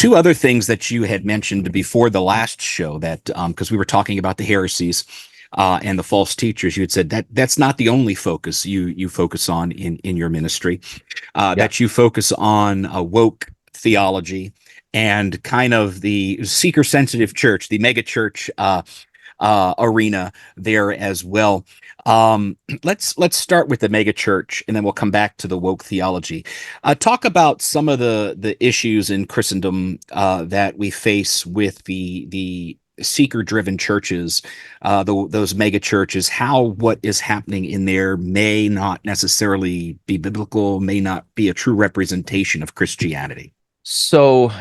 two other things that you had mentioned before the last show that because we were talking about the heresies and the false teachers, you had said that that's not the only focus you focus on in your ministry, Yeah. that you focus on woke theology and kind of the seeker sensitive church, the mega church arena there as well. Let's start with the mega church, and then we'll come back to the woke theology. Talk about some of the issues in Christendom that we face with the seeker-driven churches, those mega churches. How what is happening in there may not necessarily be biblical, may not be a true representation of Christianity. So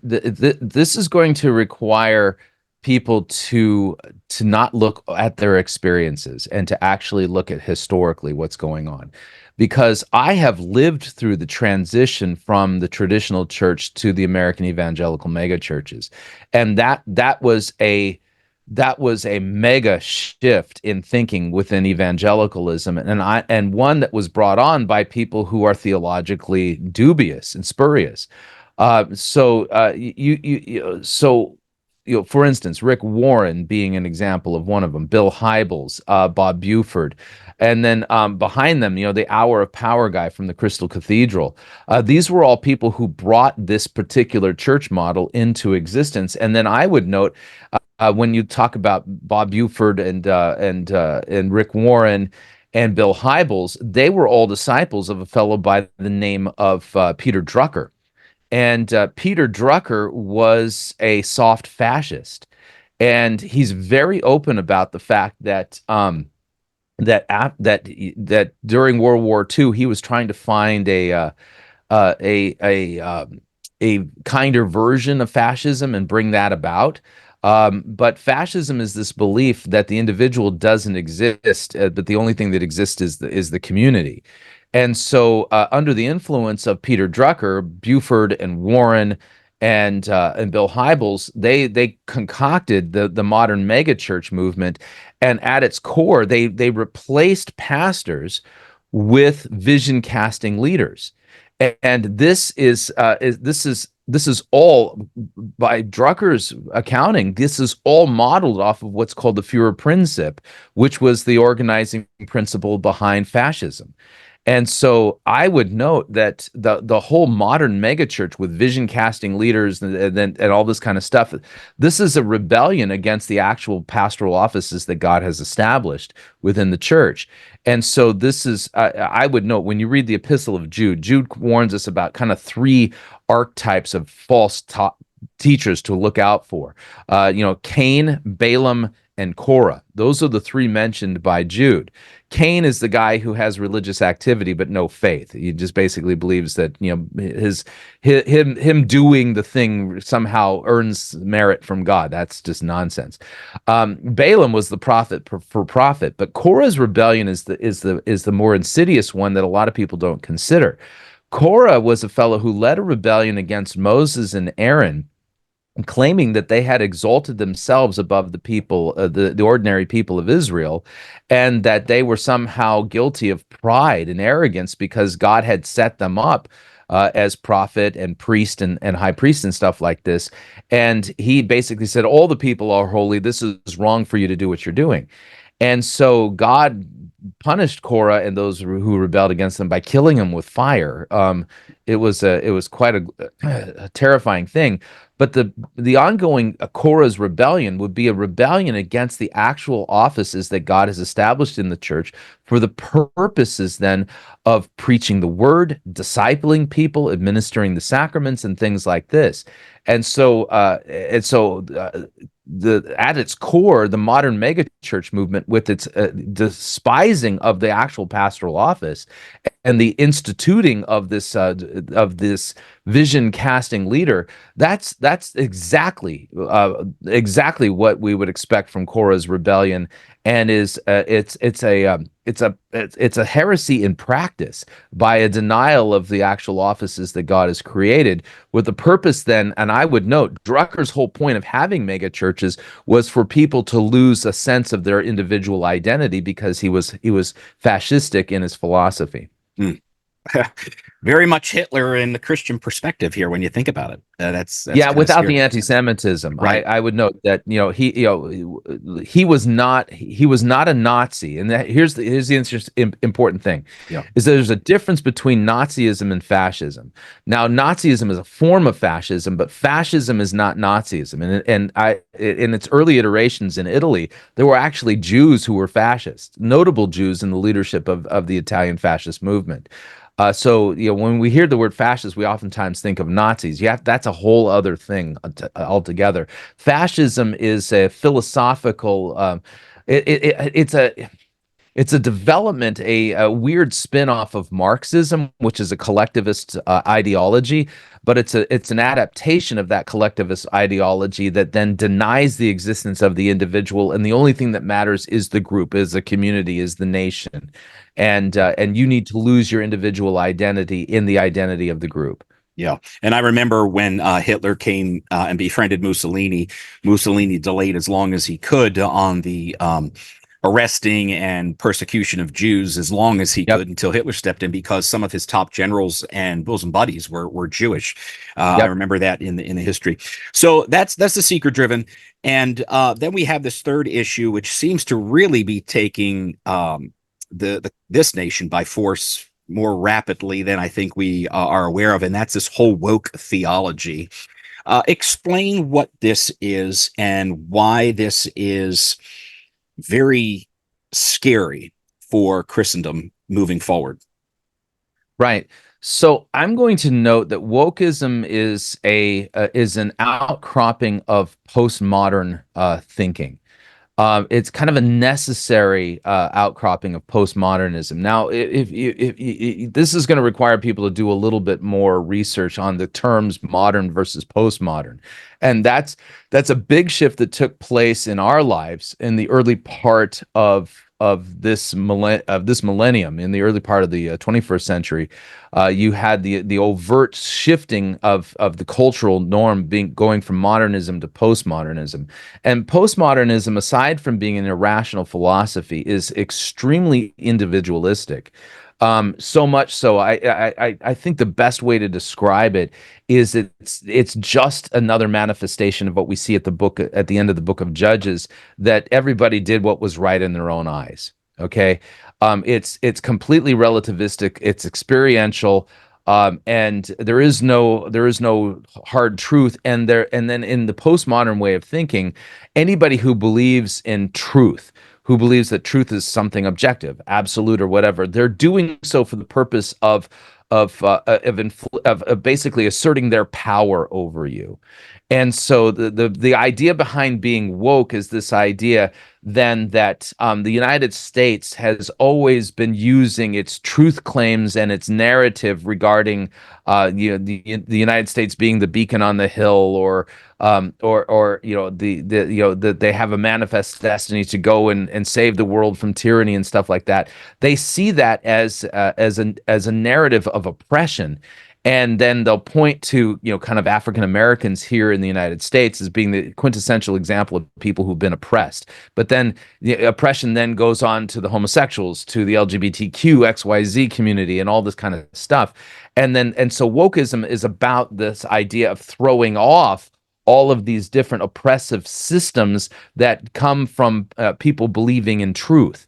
this is going to require people to not look at their experiences and to actually look at historically what's going on, because I have lived through the transition from the traditional church to the American evangelical megachurches, and that was a mega shift in thinking within evangelicalism, and one that was brought on by people who are theologically dubious and spurious. For instance, Rick Warren being an example of one of them, Bill Hybels, Bob Buford, and then behind them, the Hour of Power guy from the Crystal Cathedral. These were all people who brought this particular church model into existence. And then I would note, when you talk about Bob Buford and Rick Warren and Bill Hybels, they were all disciples of a fellow by the name of Peter Drucker. And Peter Drucker was a soft fascist, and he's very open about the fact that that during World War II he was trying to find a kinder version of fascism and bring that about. But fascism is this belief that the individual doesn't exist, but the only thing that exists is the community. And so, under the influence of Peter Drucker, Buford and Warren and Bill Hybels, they concocted the modern megachurch movement, and at its core, they replaced pastors with vision casting leaders, and this is all, by Drucker's accounting, this is all modeled off of what's called the Führerprinzip, which was the organizing principle behind fascism. And so I would note that the whole modern megachurch with vision casting leaders and all this kind of stuff, this is a rebellion against the actual pastoral offices that God has established within the church. And so this is, I would note, when you read the Epistle of Jude, Jude warns us about kind of three archetypes of false teachers to look out for. Cain, Balaam, and Korah. Those are the three mentioned by Jude. Cain is the guy who has religious activity but no faith. He just basically believes that him doing the thing somehow earns merit from God. That's just nonsense. Balaam was the prophet for profit, but Korah's rebellion is the more insidious one that a lot of people don't consider. Korah was a fellow who led a rebellion against Moses and Aaron, claiming that they had exalted themselves above the people, the ordinary people of Israel, and that they were somehow guilty of pride and arrogance because God had set them up as prophet and priest and high priest and stuff like this. And he basically said, all the people are holy. This is wrong for you to do what you're doing. And so God punished Korah and those who rebelled against them by killing them with fire. It was quite a terrifying thing. But the ongoing Korah's rebellion would be a rebellion against the actual offices that God has established in the church for the purposes then of preaching the word, discipling people, administering the sacraments, and things like this. And so at its core, the modern megachurch movement, with its despising of the actual pastoral office and the instituting of this vision casting leader, that's exactly what we would expect from Korah's rebellion, and it's a heresy in practice by a denial of the actual offices that God has created, with the purpose then, and I would note, Drucker's whole point of having mega churches was for people to lose a sense of their individual identity because he was fascistic in his philosophy. Mm. Very much Hitler in the Christian perspective here when you think about it. That's Yeah, kind of without scary. the anti-Semitism, Right. I would note that he was not a Nazi, and here's the important thing, Yeah. is that there's a difference between Nazism and fascism. Now, Nazism is a form of fascism, but fascism is not Nazism. In its early iterations in Italy, there were actually Jews who were fascists, notable Jews in the leadership of the Italian fascist movement. So when we hear the word fascist, we oftentimes think of Nazis. That's a whole other thing altogether. Fascism is a philosophical. It's a development, a weird spin-off of Marxism, which is a collectivist ideology, but it's an adaptation of that collectivist ideology that then denies the existence of the individual, and the only thing that matters is the group, is the community, is the nation, and you need to lose your individual identity in the identity of the group. Yeah. And I remember when Hitler came and befriended Mussolini, Mussolini delayed as long as he could on the arresting and persecution of Jews as long as he Yep. could until Hitler stepped in because some of his top generals and bosom buddies were Jewish. I Yep. remember that in the history. So that's the seeker driven. And then we have this third issue, which seems to really be taking this nation by force more rapidly than I think we are aware of, and that's this whole woke theology. Explain what this is and why this is very scary for Christendom moving forward. Right. So I'm going to note that wokeism is an outcropping of postmodern thinking. It's kind of a necessary outcropping of postmodernism. Now, if this is going to require people to do a little bit more research on the terms modern versus postmodern, and that's a big shift that took place in our lives in the early part of this millennium, in the early part of the 21st century. You had the overt shifting of the cultural norm going from modernism to postmodernism. And postmodernism, aside from being an irrational philosophy, is extremely individualistic. So much so, I think the best way to describe it is it's just another manifestation of what we see at the end of the book of Judges, that everybody did what was right in their own eyes. Okay, it's completely relativistic. It's experiential. And there is no hard truth, and then in the postmodern way of thinking, anybody who believes in truth, who believes that truth is something objective, absolute, or whatever, they're doing so for the purpose of basically asserting their power over you. And so the idea behind being woke is this idea then that the United States has always been using its truth claims and its narrative regarding the United States being the beacon on the hill, or that they have a manifest destiny to go and save the world from tyranny and stuff like that. They see that as a narrative of oppression. And then they'll point to, kind of African Americans here in the United States as being the quintessential example of people who've been oppressed. But then the oppression then goes on to the homosexuals, to the LGBTQ XYZ community, and all this kind of stuff. And so wokeism is about this idea of throwing off all of these different oppressive systems that come from people believing in truth.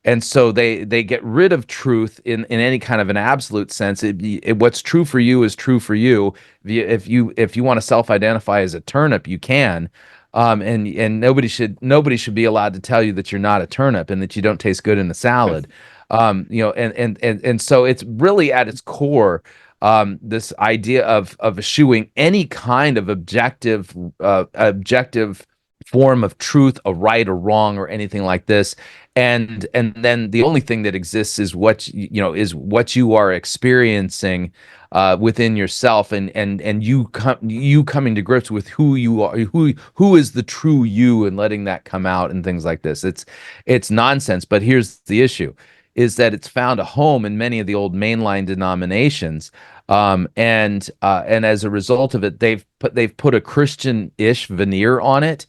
And so they get rid of truth in any kind of an absolute sense. What's true for you is true for you. If you want to self-identify as a turnip, you can. And nobody should be allowed to tell you that you're not a turnip and that you don't taste good in a salad. And so it's really at its core, this idea of eschewing any kind of objective form of truth, a right or wrong, or anything like this. And then the only thing that exists is what you are experiencing within yourself, and you coming to grips with who you are, who is the true you, and letting that come out, and things like this. It's nonsense. But here's the issue: is that it's found a home in many of the old mainline denominations, and as a result of it, they've put a Christian-ish veneer on it,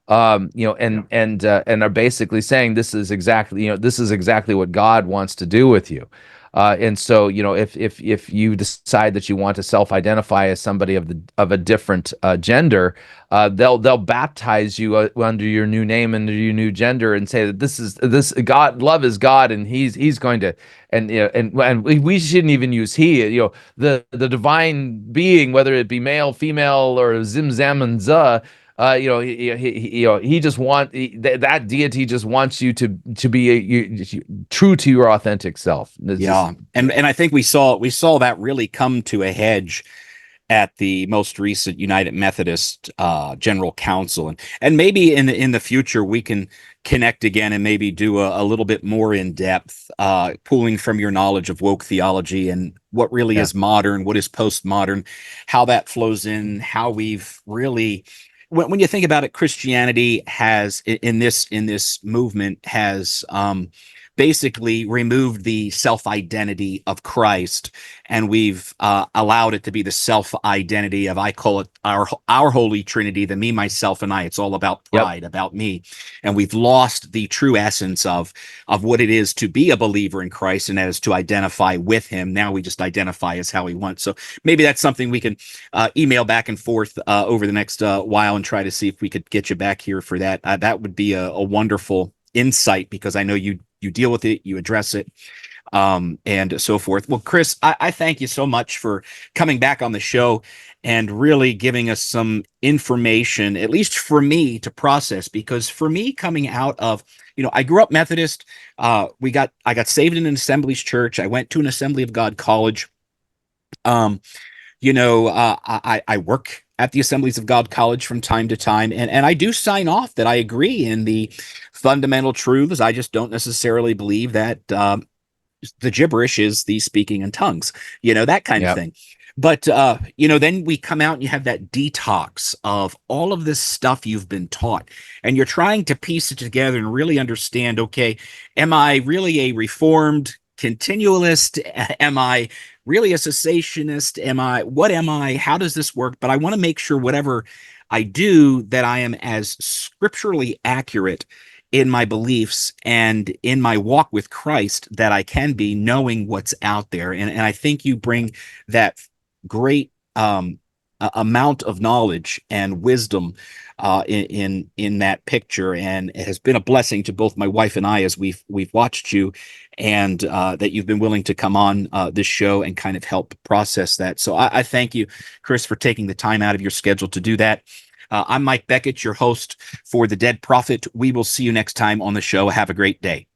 and are basically saying this is exactly what God wants to do with you. And so, if you decide that you want to self-identify as somebody of a different gender, they'll baptize you under your new name, under your new gender, and say that this God, love is God, and He's going to, and we shouldn't even use he, the divine being, whether it be male, female, or zim zam and za. He just that deity just wants you to be true to your authentic self. Yeah, and I think we saw that really come to a hedge at the most recent United Methodist General Council, and maybe in the future we can connect again and maybe do a little bit more in depth, pulling from your knowledge of woke theology and what really Yeah. is modern, what is postmodern, how that flows in, how we've really. When you think about it, Christianity has in this movement has basically removed the self-identity of Christ, and we've allowed it to be the self-identity of, I call it our Holy Trinity, the me, myself, and I. It's all about Yep. pride, about me, and we've lost the true essence of what it is to be a believer in Christ, and that is to identify with Him. Now we just identify as how we want. So maybe that's something we can email back and forth over the next while and try to see if we could get you back here for that. That would be a wonderful insight, because I know you deal with it, you address it, and so forth. Well, Chris, I thank you so much for coming back on the show and really giving us some information, at least for me to process, because for me, coming out of, I grew up Methodist. I got saved in an Assemblies church. I went to an Assembly of God college. I work at the Assemblies of God College from time to time, and I do sign off that I agree in the fundamental truths. I just don't necessarily believe that the gibberish is the speaking in tongues, that kind of Yep. thing. But then we come out and you have that detox of all of this stuff you've been taught, and you're trying to piece it together and really understand, okay, am I really a reformed continualist? Am I really a cessationist? What am I? How does this work? But I want to make sure whatever I do, that I am as scripturally accurate in my beliefs and in my walk with Christ that I can be, knowing what's out there. And I think you bring that great amount of knowledge and wisdom in that picture, and it has been a blessing to both my wife and I as we've watched you, and that you've been willing to come on this show and kind of help process that. So I thank you, Chris, for taking the time out of your schedule to do that. I'm Mike Beckett, your host for The Dead Prophet. We will see you next time on the show. Have a great day.